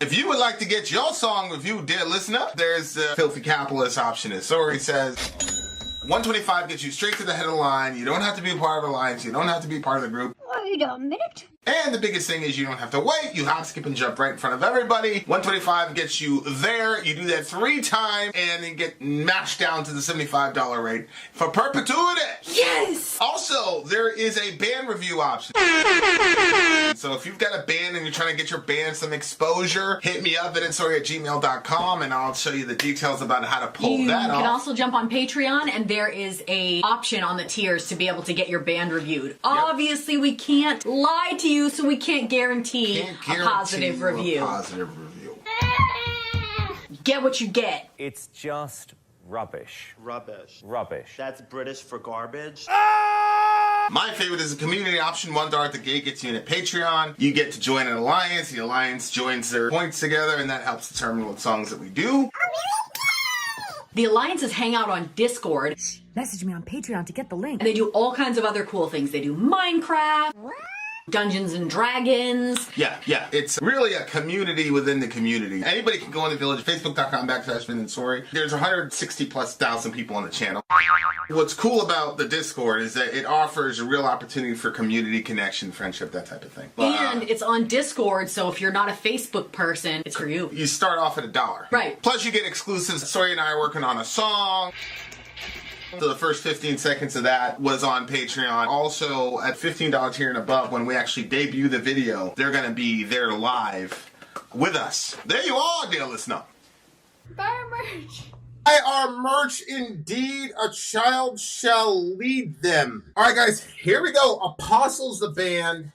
If you would like to get your song reviewed, dear listener, there's the filthy capitalist option. As Sori says, $125 gets you straight to the head of the line. You don't have to be a part of the alliance. You don't have to be part of the group. Wait a minute. And the biggest thing is you don't have to wait. You hop, skip, and jump right in front of everybody. $125 gets you there. You do that 3 times, and then get mashed down to the $75 rate for perpetuity. Yes! Also, there is a band review option. So if you've got a band and you're trying to get your band some exposure, hit me up at insori@gmail.com, and I'll show you the details about how to pull that off. You can also jump on Patreon, and there is a option on the tiers to be able to get your band reviewed. Yep. Obviously, we can't lie to you, so we can't guarantee a positive review. Get what you get. It's just rubbish. Rubbish. Rubbish. That's British for garbage. My favorite is the community option. $1 at the gate gets you in at Patreon. You get to join an alliance. The alliance joins their points together, and that helps determine what songs that we do. The alliances hang out on Discord. Message me on Patreon to get the link. And they do all kinds of other cool things. They do Minecraft, Dungeons and Dragons. Yeah. It's really a community within the community. Anybody can go on the village, facebook.com/Vin and Sori. There's 160,000+ people on the channel. What's cool about the Discord is that it offers a real opportunity for community connection, friendship, that type of thing. And it's on Discord, so if you're not a Facebook person, it's for you. You start off at $1. Right. Plus you get exclusives. Sori and I are working on a song. So the first 15 seconds of that was on Patreon. Also, at $15 tier and above, when we actually debut the video, they're going to be there live with us. There you are, dear listener. Buy our merch. Buy our merch indeed. A child shall lead them. All right, guys, here we go. Apostles the band.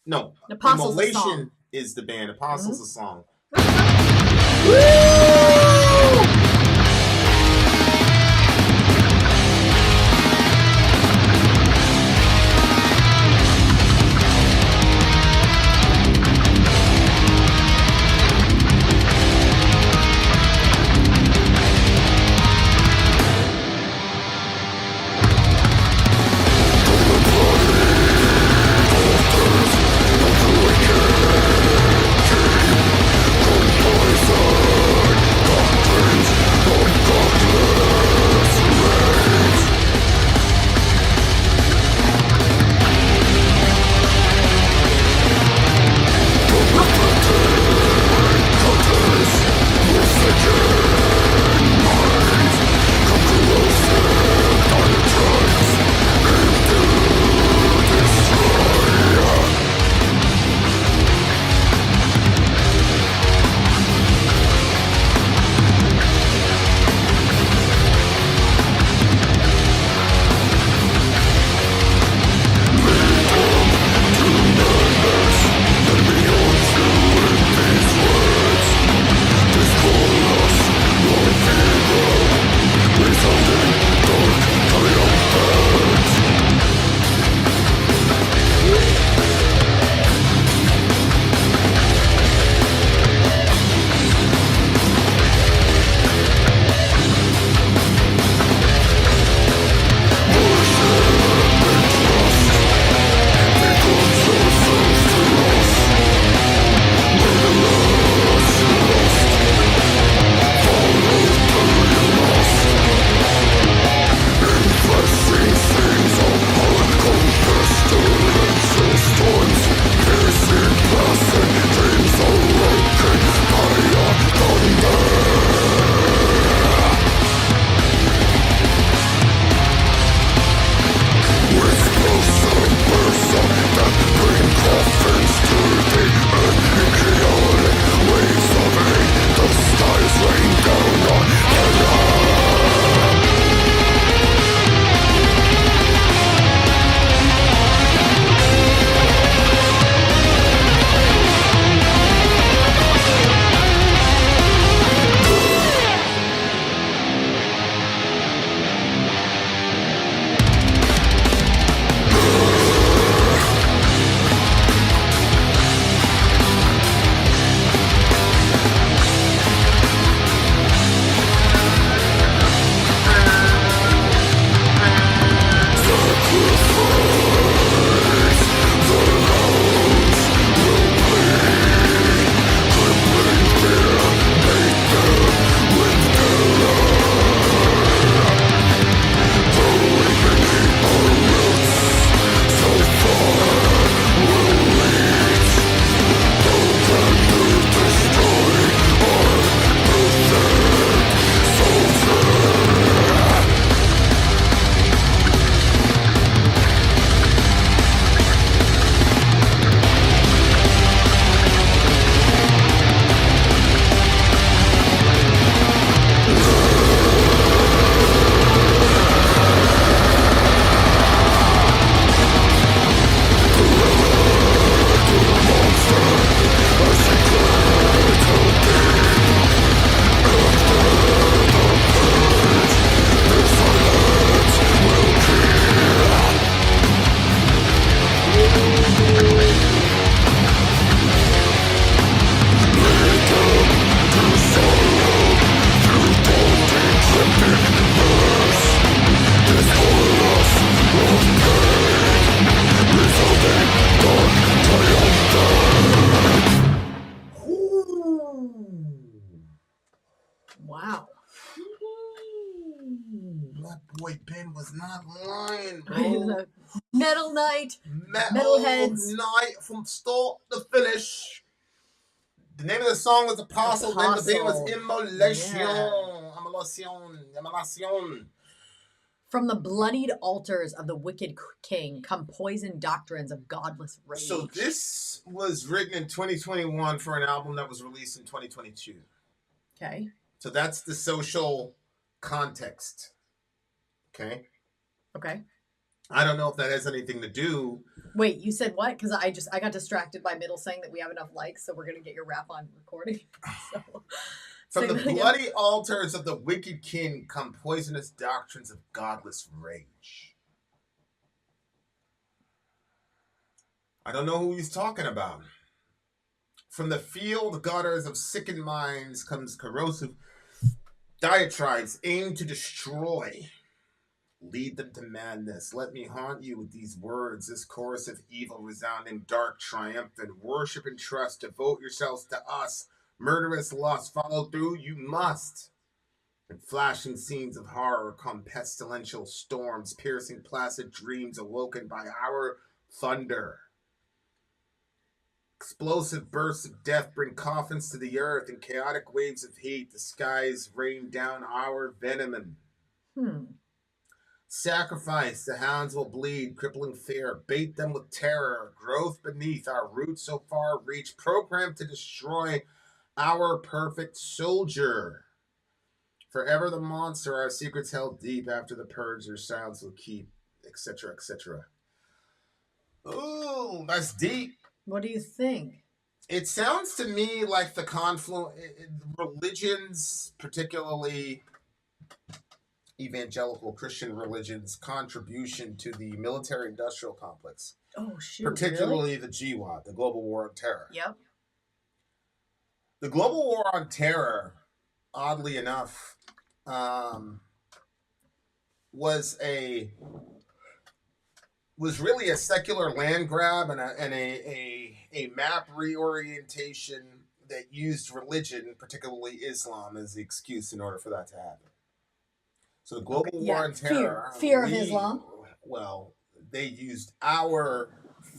No, Apostles the Immolation song. is the band. Apostles the song. Wow. My boy Ben was not lying, He's bro. a Metal Knight. Metal Metalheads. Night from start to finish. The name of the song was Apostle. The name of the band was Immolation. Yeah. Immolation. From the bloodied altars of the wicked king come poisoned doctrines of godless rage. So this was written in 2021 for an album that was released in 2022. Okay. So that's the social context. Okay. Okay. I don't know if that has anything to do. Wait, you said what? Because I got distracted by Middle saying that we have enough likes, so we're gonna get your rap on recording. So, From the bloody altars of the wicked king come poisonous doctrines of godless rage. I don't know who he's talking about. From the field gutters of sickened minds comes corrosive diatribes aimed to destroy. Lead them to madness. Let me haunt you with these words, this chorus of evil, resounding, dark, triumphant. Worship and trust, devote yourselves to us. Murderous lust, follow through, you must. In flashing scenes of horror come pestilential storms, piercing placid dreams awoken by our thunder. Explosive bursts of death bring coffins to the earth, and chaotic waves of heat, the skies rain down our venom. Sacrifice, the hounds will bleed, crippling fear, bait them with terror, growth beneath our roots so far reach, programmed to destroy our perfect soldier. Forever the monster, our secrets held deep, after the purge, their silence will keep, etc., etc. Ooh, that's deep. what do you think? It sounds to me like the religions, particularly evangelical Christian religions' contribution to the military-industrial complex. Oh, shoot. Particularly really? the GWAT, the Global War on Terror. Yep. The Global War on Terror, oddly enough, was really a secular land grab and a map reorientation that used religion, particularly Islam, as the excuse in order for that to happen. So the Global War on Terror... Fear of Islam. Well, they used our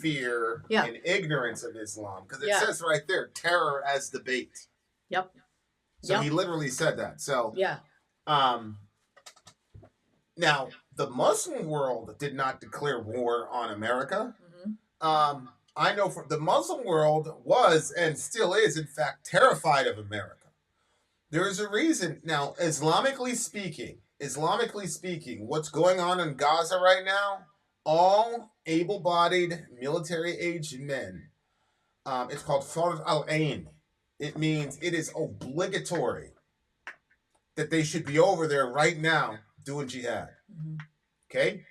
fear and ignorance of Islam. Because it says right there, terror as the bait. Yep. So he literally said that. So yeah. Now, the Muslim world did not declare war on America. I know the Muslim world was and still is, in fact, terrified of America. There is a reason. Now, Islamically speaking, what's going on in Gaza right now, all able-bodied, military-aged men, it's called Fard al-Ain. It means it is obligatory that they should be over there right now doing jihad. Okay?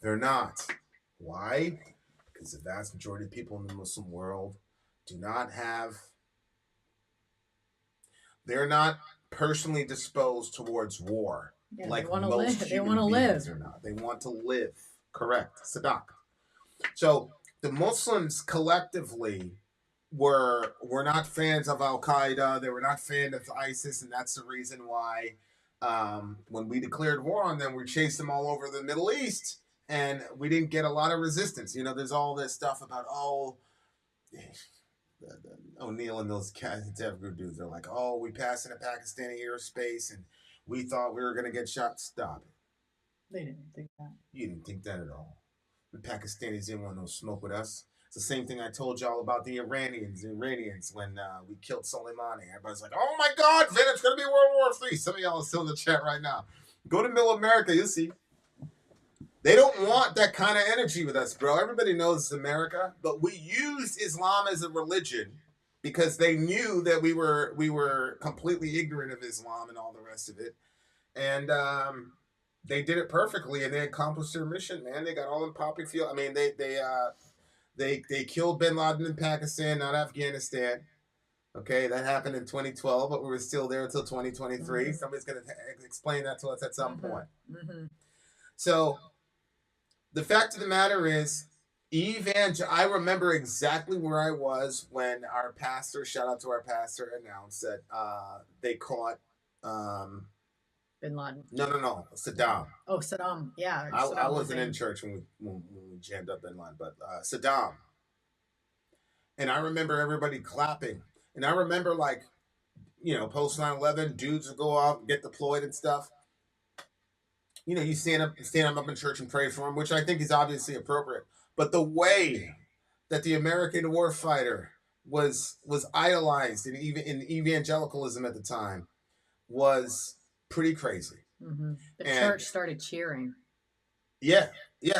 They're not. Why? Because the vast majority of people in the Muslim world they're not personally disposed towards war. Yeah, like they want to most live. They human want to beings live. are not. They want to live. Correct. Sadak. So the Muslims collectively were not fans of Al-Qaeda. They were not fans of ISIS, and that's the reason why when we declared war on them, we chased them all over the Middle East, and we didn't get a lot of resistance. You know, there's all this stuff about, O'Neill and those Devguru dudes. They're like, we passed into Pakistani airspace, and we thought we were going to get shot. Stop it. They didn't think that. You didn't think that at all. The Pakistanis didn't want no smoke with us. It's the same thing I told y'all about the Iranians when we killed Soleimani. Everybody's like, oh my God, Vin, it's going to be World War III. Some of y'all are still in the chat right now. Go to Middle America, you'll see. They don't want that kind of energy with us, bro. Everybody knows it's America, but we used Islam as a religion because they knew that we were completely ignorant of Islam and all the rest of it. And they did it perfectly, and they accomplished their mission, man. They got all in poppy field. I mean, they killed Bin Laden in Pakistan, not Afghanistan. Okay, that happened in 2012, but we were still there until 2023. Somebody's going to explain that to us at some point. So the fact of the matter is, I remember exactly where I was when our pastor, shout out to our pastor, announced that they caught Bin Laden. No, Saddam. Oh, Saddam. Yeah. I wasn't in church when we jammed up Bin Laden, but Saddam. And I remember everybody clapping. And I remember, like, post 9/11, dudes would go out and get deployed and stuff. You stand up in church and pray for him, which I think is obviously appropriate. But the way that the American warfighter was idolized in evangelicalism at the time was pretty crazy. Mm-hmm. The church started cheering. Yeah.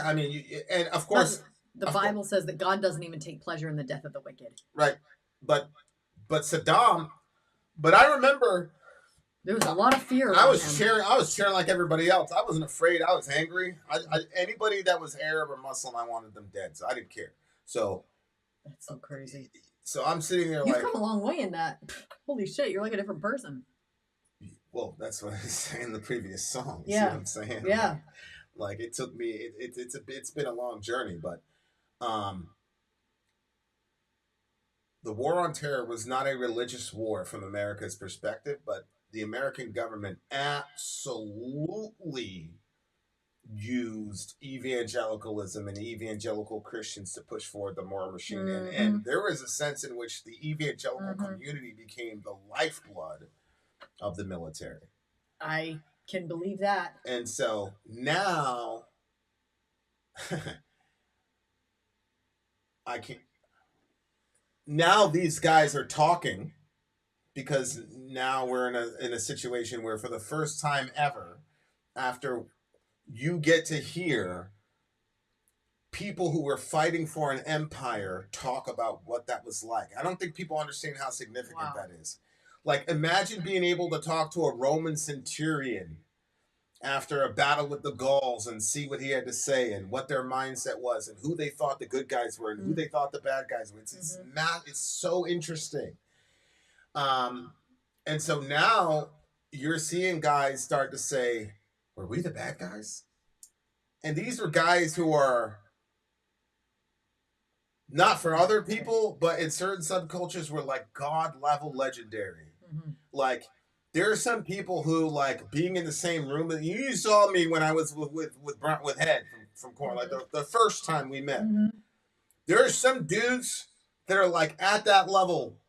I mean, and of course, the Bible says that God doesn't even take pleasure in the death of the wicked. Right, but Saddam. But I remember there was a lot of fear. I was cheering like everybody else. I wasn't afraid. I was angry. Anybody that was Arab or Muslim, I wanted them dead. So I didn't care. So that's so crazy. So I'm sitting there You've come a long way in that. Holy shit, you're like a different person. Well, that's what I was saying in the previous song. Yeah. See what I'm saying? Yeah. Like it took me. It's been a long journey, but the war on terror was not a religious war from America's perspective, but the American government absolutely used evangelicalism and evangelical Christians to push forward the moral machine. Mm-hmm. And there was a sense in which the evangelical community became the lifeblood of the military. I can believe that. And so now now these guys are talking because now we're in a situation where for the first time ever, after you get to hear people who were fighting for an empire talk about what that was like. I don't think people understand how significant that is. Like, imagine being able to talk to a Roman centurion after a battle with the Gauls and see what he had to say and what their mindset was and who they thought the good guys were and who they thought the bad guys were. It's so interesting. And so now you're seeing guys start to say, were we the bad guys? And these are guys who are not for other people, but in certain subcultures were like God level legendary. Mm-hmm. Like, there are some people who, like, being in the same room. You saw me when I was with Head from Corn, like the first time we met. Mm-hmm. There are some dudes that are like at that level.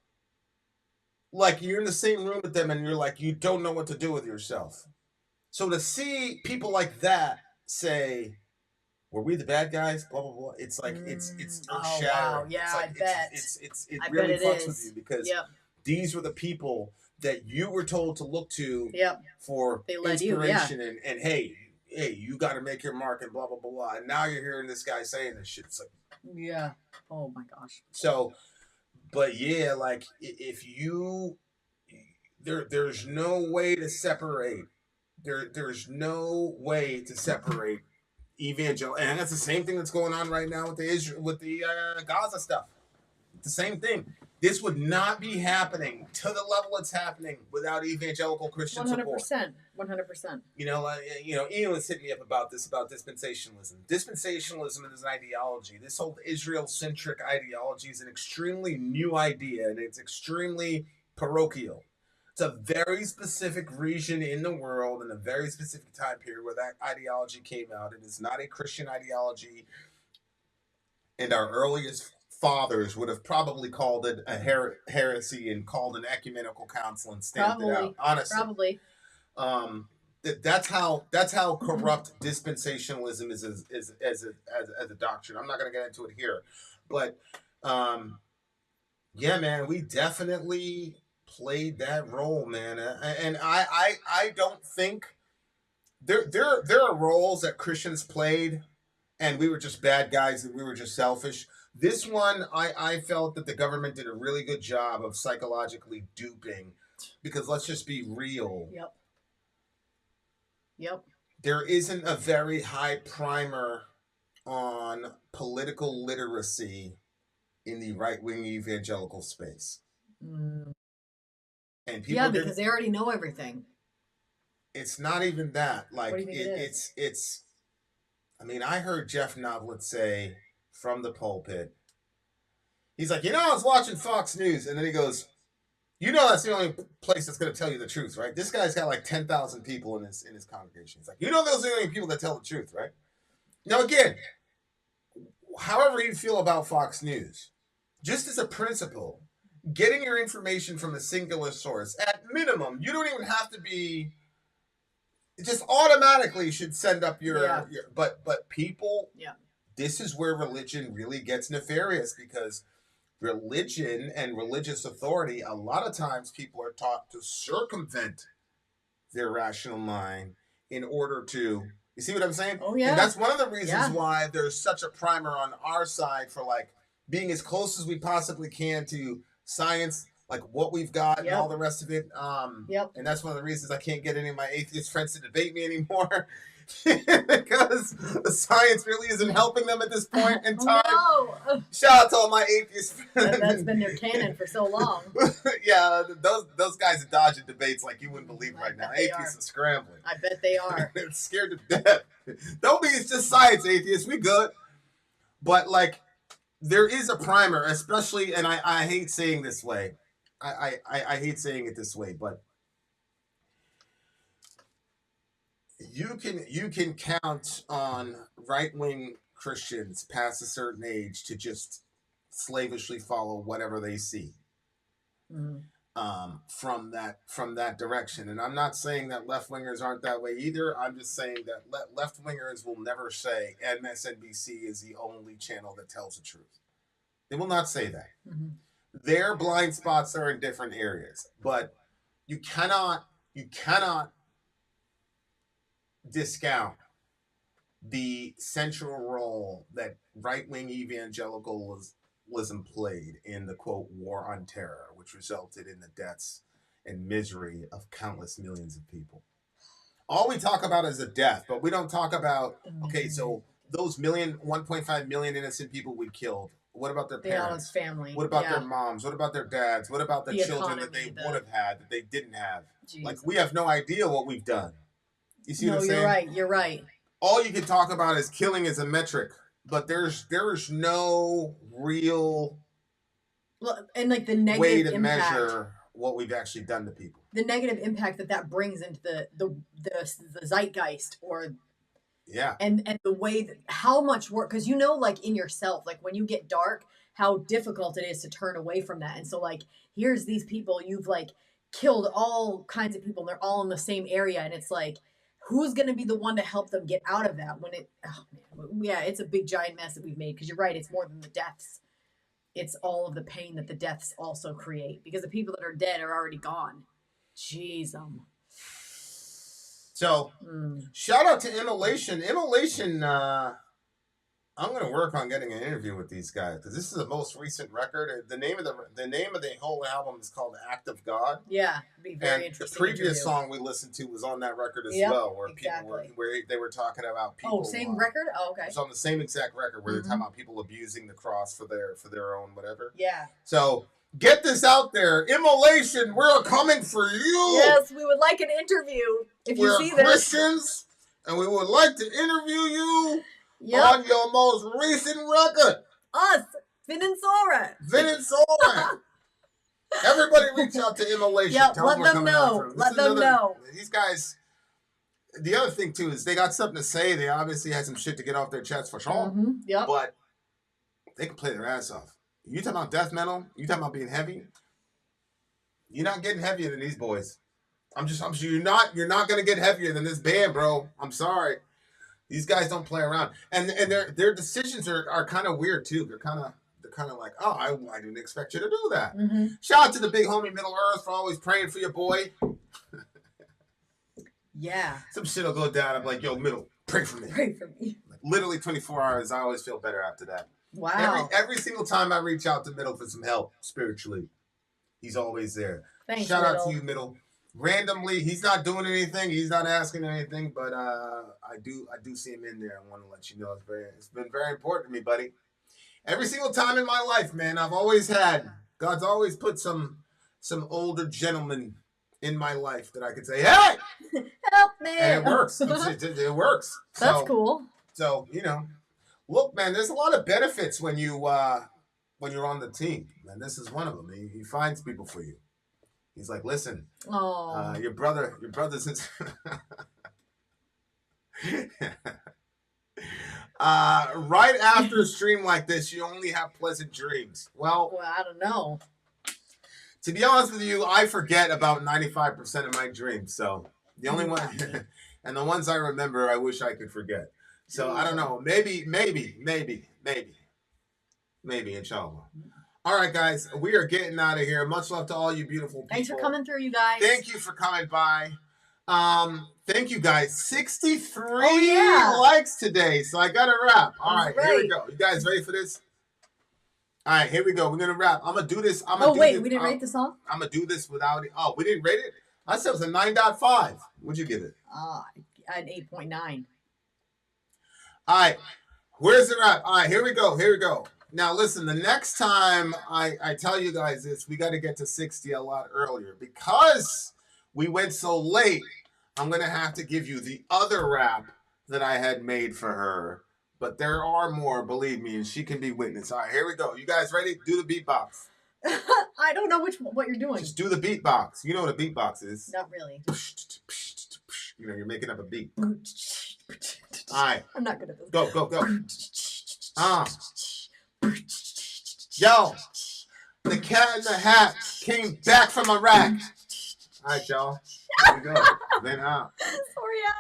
Like, you're in the same room with them and you're like, you don't know what to do with yourself. So to see people like that say, were we the bad guys? Blah, blah, blah. It's like, it's earth-shattering. Wow. Yeah, like, I bet. It really fucks with you because these were the people that you were told to look to for inspiration and hey, you got to make your mark and blah, blah, blah, blah. And now you're hearing this guy saying this shit. It's like, yeah. Oh my gosh. So, but yeah, like if you, there's no way to separate. There's no way to separate evangel, and that's the same thing that's going on right now with the Gaza stuff. The same thing. This would not be happening to the level it's happening without evangelical Christian support. 100%. Ian was hitting me up about dispensationalism. Dispensationalism is an ideology. This whole Israel-centric ideology is an extremely new idea, and it's extremely parochial. It's a very specific region in the world in a very specific time period where that ideology came out. It is not a Christian ideology, and our earliest fathers would have probably called it a heresy and called an ecumenical council and stamped it out. Honestly, probably. That's how corrupt dispensationalism is as a doctrine. I'm not going to get into it here, but yeah, man, we definitely played that role, man, and I don't think there are roles that Christians played, and we were just bad guys and we were just selfish. This one, I felt that the government did a really good job of psychologically duping, because let's just be real. Yep. There isn't a very high primer on political literacy in the right-wing evangelical space. And people because they already know everything. It's not even that. Like, what do you think it's I mean, I heard Jeff Noblett say from the pulpit. He's like, I was watching Fox News, and then he goes, that's the only place that's going to tell you the truth, right? This guy's got like 10,000 people in his congregation. He's like, those are the only people that tell the truth, right? Now, again, however you feel about Fox News, just as a principle, getting your information from a singular source, at minimum, you don't even have to be, it just automatically should send up your but people, this is where religion really gets nefarious, because religion and religious authority, a lot of times people are taught to circumvent their rational mind in order to, you see what I'm saying? Oh, yeah. And that's one of the reasons why there's such a primer on our side for like being as close as we possibly can to science, like what we've got and all the rest of it. And that's one of the reasons I can't get any of my atheist friends to debate me anymore. Because the science really isn't helping them at this point in time. Oh, no. Shout out to all my atheist friends. That's been their canon for so long. Yeah, those guys are dodging debates like you wouldn't believe right now. Atheists are scrambling. I bet they are. They're scared to death. Don't be, it's just science, atheists. We good. But like, there is a primer, especially, and I hate saying this way. I hate saying it this way, but you can count on right-wing Christians past a certain age to just slavishly follow whatever they see from that direction. And I'm not saying that left-wingers aren't that way either. I'm just saying that left-wingers will never say MSNBC is the only channel that tells the truth. They will not say that. Their blind spots are in different areas, but you cannot discount the central role that right-wing evangelicalism played in the, quote, war on terror, which resulted in the deaths and misery of countless millions of people. All we talk about is the death, but we don't talk about, okay, so those 1.5 million innocent people we killed, what about their parents? Family. What about their moms? What about their dads? What about the children that they would have had that they didn't have? Jesus. Like, we have no idea what we've done. You see what I'm saying? You're right. All you can talk about is killing as a metric, but there is no real and like the negative way to impact, measure what we've actually done to people. The negative impact that brings into the zeitgeist, or and the way that, how much work, because like in yourself, like when you get dark, how difficult it is to turn away from that. And so like, here's these people, you've like killed all kinds of people, and they're all in the same area, and it's like, who's going to be the one to help them get out of that when it's a big giant mess that we've made. Because you're right, it's more than the deaths. It's all of the pain that the deaths also create, because the people that are dead are already gone. Jeez. So, shout out to Immolation. Immolation, I'm going to work on getting an interview with these guys, because this is the most recent record. The name of the whole album is called Act of God. Yeah, be very interesting. The previous song we listened to was on that record as well, where they were talking about people. Oh, same record? Oh, okay. It's on the same exact record where they're talking about people abusing the cross for their own whatever. Yeah. So get this out there, Immolation. We're coming for you. Yes, we would like an interview. If you see this, we're Christians, and we would like to interview you. On your most recent record. Us, Vin and Sori. Vin and Sori. Everybody reach out to Immolation. Let them know. Let them know. These guys, the other thing too is they got something to say. They obviously had some shit to get off their chest for sure. But they can play their ass off. You talking about death metal? You talking about being heavy? You're not getting heavier than these boys. I'm sure you're not gonna get heavier than this band, bro. I'm sorry. These guys don't play around, and their decisions are kind of weird too. They're kind of like, oh, I didn't expect you to do that. Shout out to the big homie Middle Earth for always praying for your boy. Yeah. Some shit will go down. I'm like, yo, Middle, pray for me. Pray for me. Like, literally 24 hours. I always feel better after that. Wow. Every single time I reach out to Middle for some help spiritually, he's always there. Thanks, Shout Middle. out to you, Middle. Randomly, he's not doing anything. He's not asking anything, but I do see him in there. I want to let you know it's been very important to me, buddy. Every single time in my life, man, God's always put some older gentlemen in my life that I could say, hey, help me, and it works. It works. That's cool. So Look, man, there's a lot of benefits when you're on the team, and this is one of them. He finds people for you. He's like, listen, your brother's in. Right after a stream like this, you only have pleasant dreams. Well, I don't know. To be honest with you, I forget about 95% of my dreams. So the only one, and the ones I remember, I wish I could forget. So I don't know. Maybe, inshallah. All right, guys, we are getting out of here. Much love to all you beautiful people. Thanks for coming through, you guys. Thank you for coming by. Thank you, guys. 63 likes today, so I got to wrap. All right, here we go. You guys ready for this? All right, here we go. We're going to wrap. I'm going to do this. We didn't rate the song? I'm going to do this without it. Oh, we didn't rate it? I said it was a 9.5. What'd you give it? An 8.9. All right, where's the wrap? All right, here we go. Now, listen, the next time I tell you guys this, we got to get to 60 a lot earlier. Because we went so late, I'm going to have to give you the other rap that I had made for her. But there are more, believe me, and she can be witness. All right, here we go. You guys ready? Do the beatbox. I don't know what you're doing. Just do the beatbox. You know what a beatbox is. Not really. You know, you're making up a beat. All right. I'm not good at this. Go. Yo, the cat in the hat came back from Iraq. All right, y'all. Here we go. Then out. Sorry, out.